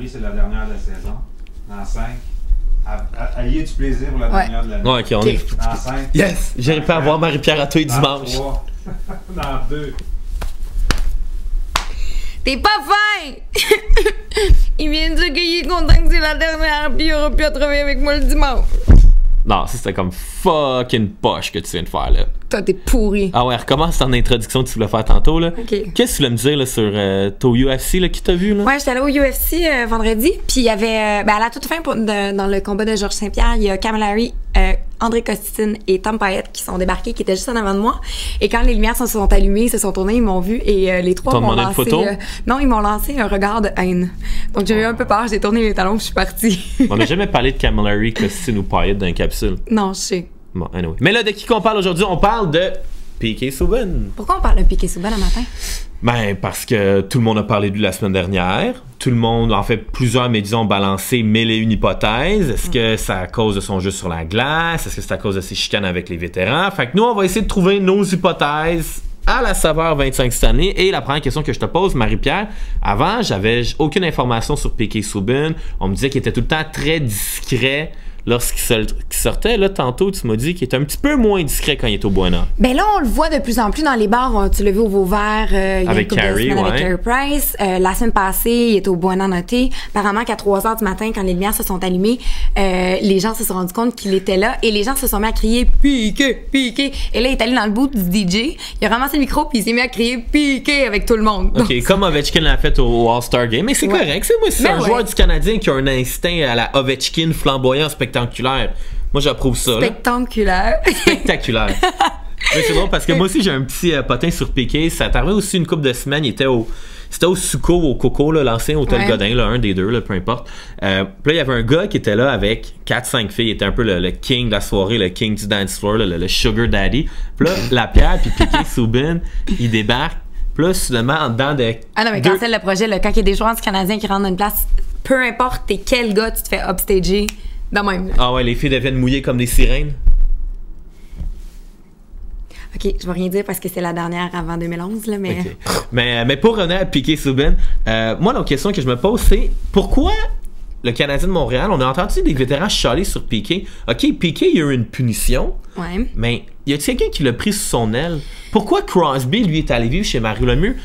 Marie, c'est la dernière de la saison. Dans 5. Ayez du plaisir pour la dernière de l'année. Ouais, ok, on est. Dans 5. Yes! J'irai pas voir Marie-Pierre à toi dimanche. Dans 2. T'es pas fin! Il vient de dire qu'il est content que c'est la dernière, puis il aura pu travailler avec moi le dimanche. Non, ça c'était comme fucking poche que tu viens de faire là. Toi, t'es pourri. Ah ouais, recommence ton introduction que tu voulais faire tantôt là. Ok. Qu'est-ce que tu voulais me dire là sur ton UFC là, qui t'a vu là? Ouais, j'étais allée au UFC vendredi, puis il y avait, à la toute fin, dans le combat de Georges Saint-Pierre, il y a Kamala Harris, André Costin et Tom Payette qui sont débarqués, qui étaient juste en avant de moi. Et quand les lumières se sont allumées, ils se sont tournés, ils m'ont vu et les trois m'ont lancé... non, ils m'ont lancé un regard de haine. Donc j'ai eu un peu peur, j'ai tourné les talons, puis je suis partie. On n'a jamais parlé de Kamala Harris, Costin ou Payette dans une capsule. Non, je sais. Bon, anyway. Mais là, de qui qu'on parle aujourd'hui? On parle de Piquet Souban. Pourquoi on parle de Piquet Souban le matin? Ben, parce que tout le monde a parlé de lui la semaine dernière. Tout le monde, en fait, plusieurs médias ont balancé mille et une hypothèses. Est-ce que c'est à cause de son jeu sur la glace? Est-ce que c'est à cause de ses chicanes avec les vétérans? Fait que nous, on va essayer de trouver nos hypothèses à la saveur 25 cette année. Et la première question que je te pose, Marie-Pierre, avant, j'avais aucune information sur Piquet Souban. On me disait qu'il était tout le temps très discret lorsqu'il sortait. Là, tantôt, tu m'as dit qu'il était un petit peu moins discret quand il est au Buena. Ben là, on le voit de plus en plus dans les bars. Tu l'as vu au Vauvert, avec Carrie, avec Carrie Price. La semaine passée, il était au Buena Noté. Apparemment qu'à 3 h du matin, quand les lumières se sont allumées, les gens se sont rendus compte qu'il était là et les gens se sont mis à crier « Piquet! Piquet! » Et là, il est allé dans le bout du DJ. Il a ramassé le micro puis il s'est mis à crier « Piquet! » avec tout le monde. OK, donc, comme Ovechkin l'a fait au All-Star Game. Mais c'est correct. C'est un joueur du Canadien qui a un instinct à la Ovechkin flamboyant, spectaculaire. Moi, j'approuve ça. Spectaculaire. Spectaculaire. Mais c'est drôle parce que moi aussi, j'ai un petit potin sur Piquet. Ça t'arrivait aussi une couple de semaines. C'était au Suco, au Coco, l'ancien hôtel Godin, là, un des deux, là, peu importe. Puis là, il y avait un gars qui était là avec 4-5 filles. Il était un peu le king de la soirée, le king du dance floor, le sugar daddy. Puis là, Lapierre puis Piquet Souban, ils débarquent. Puis là, soudainement, en dedans de... Ah non, mais cancel le projet, là, quand il y a des joueurs du Canadien qui rentrent dans une place, peu importe t'es quel gars, tu te fais upstager de même. Là. Ah ouais, les filles deviennent mouillées comme des sirènes. OK, je vais rien dire parce que c'est la dernière avant 2011, là, mais... Okay. Mais pour revenir à Piquet Souban, moi, la question que je me pose, c'est pourquoi le Canadien de Montréal, on a entendu des vétérans chialer sur Piquet. OK, Piquet, il y a eu une punition, mais y a-t-il quelqu'un qui l'a pris sous son aile? Pourquoi Crosby, lui, est allé vivre chez Mario Lemieux?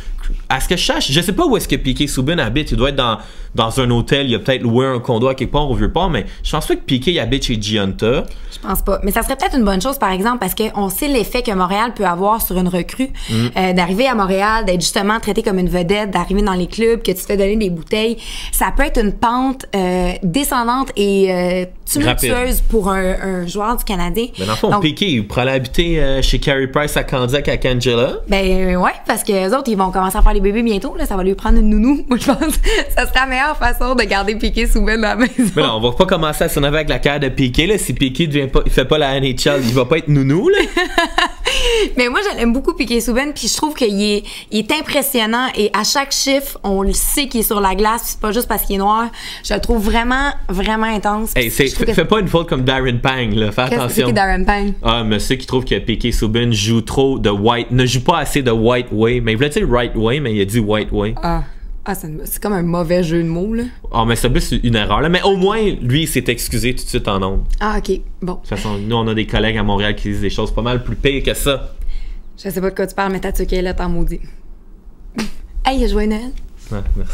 À ce que je sache, je sais pas où est-ce que Piquet Souban habite. Il doit être dans un hôtel. Il a peut-être loué un condo à quelque part au Vieux-Port, mais je pense pas que Piquet habite chez Giunta. Je pense pas. Mais ça serait peut-être une bonne chose, par exemple, parce qu'on sait l'effet que Montréal peut avoir sur une recrue. D'arriver à Montréal, d'être justement traité comme une vedette, d'arriver dans les clubs, que tu te fais donner des bouteilles. Ça peut être une pente descendante et tumultueuse pour un joueur du Canadien. Mais dans le fond, Piquet, il pourrait aller habiter chez Carey Price à Candiac à Angela. Ben ouais, parce que les autres, ils vont commencer à faire les bébés bientôt. Là, ça va lui prendre une nounou. Moi, je pense que ça serait la meilleure façon de garder Piquet Souban dans la maison. Mais non, on va pas commencer à s'énerver avec la carrière de Piquet. Là. Si Piquet il fait pas la NHL, il va pas être nounou. Là. Mais moi, j'aime beaucoup Piquet Souban, puis je trouve qu'il est impressionnant et à chaque chiffre, on le sait qu'il est sur la glace, c'est pas juste parce qu'il est noir. Je le trouve vraiment, vraiment intense. Hey, fais pas une faute comme Darren Pang, là. Fais attention. C'est Darren Pang? Ah, monsieur qui trouve que Piquet Souban joue trop de white, ne joue pas assez de white way. Mais il voulait dire right way, mais il a dit white way. C'est comme un mauvais jeu de mots, là. Ah, mais c'est plus une erreur, là. Mais au moins, lui, il s'est excusé tout de suite en ondes. Ah, OK. Bon. De toute façon, nous, on a des collègues à Montréal qui disent des choses pas mal plus pires que ça. Je sais pas de quoi tu parles, mais t'as tué là, t'en maudit. Hey, il a joué Noël. Ouais, merci.